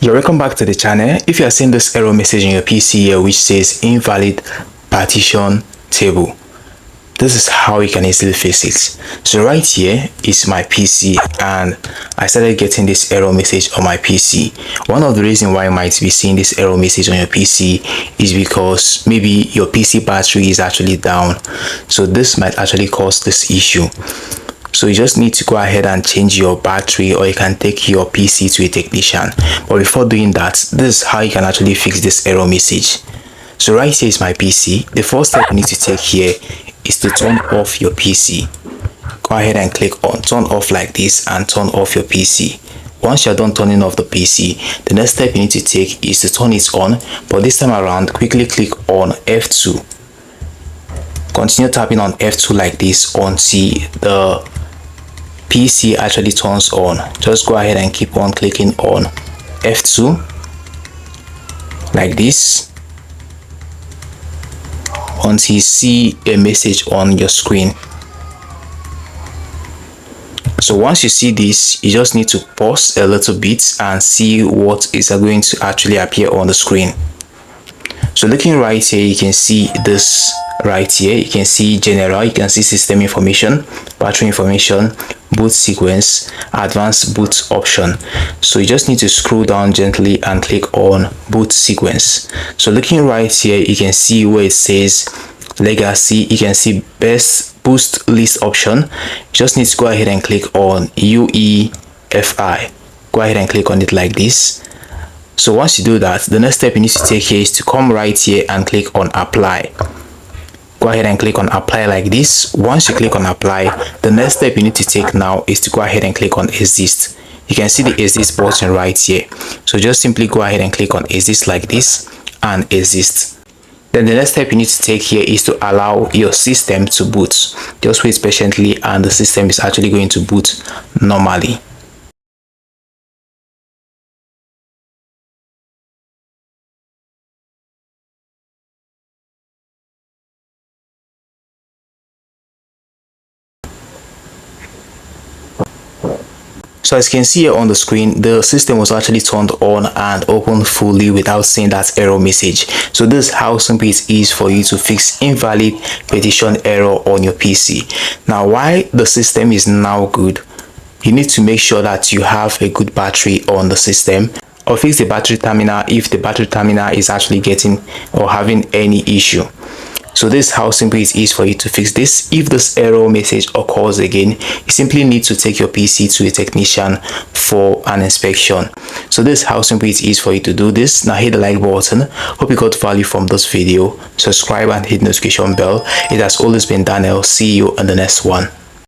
You're welcome back to the channel. If you are seeing this error message in your PC here which says invalid partition table, this is how you can easily fix it. So right here is my PC and I started getting this error message on my PC. One of the reasons why you might be seeing this error message on your PC is because maybe your PC battery is actually down. So this might actually cause this issue. So you just need to go ahead and change your battery, or you can take your PC to a technician. But before doing that, this is how you can actually fix this error message. So right here is my PC. The first step you need to take here is to turn off your PC. Go ahead and click on turn off like this and turn off your PC. Once you're done turning off the PC, the next step you need to take is to turn it on, but this time around quickly click on F2. Continue tapping on F2 like this until the PC actually turns on. Just go ahead and keep on clicking on F2 like this until you see a message on your screen. So once you see this, you just need to pause a little bit and see what is going to actually appear on the screen. So looking right here, you can see this right here. You can see general, you can see system information, battery information, boot sequence, advanced boot option. So you just need to scroll down gently and click on boot sequence. So looking right here, you can see where it says legacy. You can see best boost list option. You just need to go ahead and click on UEFI. Go ahead and click on it like this. So once you do that, the next step you need to take here is to come right here and click on apply. Go ahead and click on apply like this. Once you click on apply, the next step you need to take now is to go ahead and click on exist. You can see the exist button right here. So just simply go ahead and click on exist like this and exist. Then the next step you need to take here is to allow your system to boot. Just wait patiently and the system is actually going to boot normally. So as you can see here on the screen, the system was actually turned on and opened fully without seeing that error message. So this is how simple it is for you to fix invalid partition error on your PC. Now, why the system is now good, you need to make sure that you have a good battery on the system, or fix the battery terminal if the battery terminal is actually getting or having any issue. So this is how simple it is for you to fix this. If this error message occurs again, you simply need to take your PC to a technician for an inspection. So this is how simple it is for you to do this. Now hit the like button. Hope you got value from this video. Subscribe and hit the notification bell. It has always been Daniel. See you in the next one.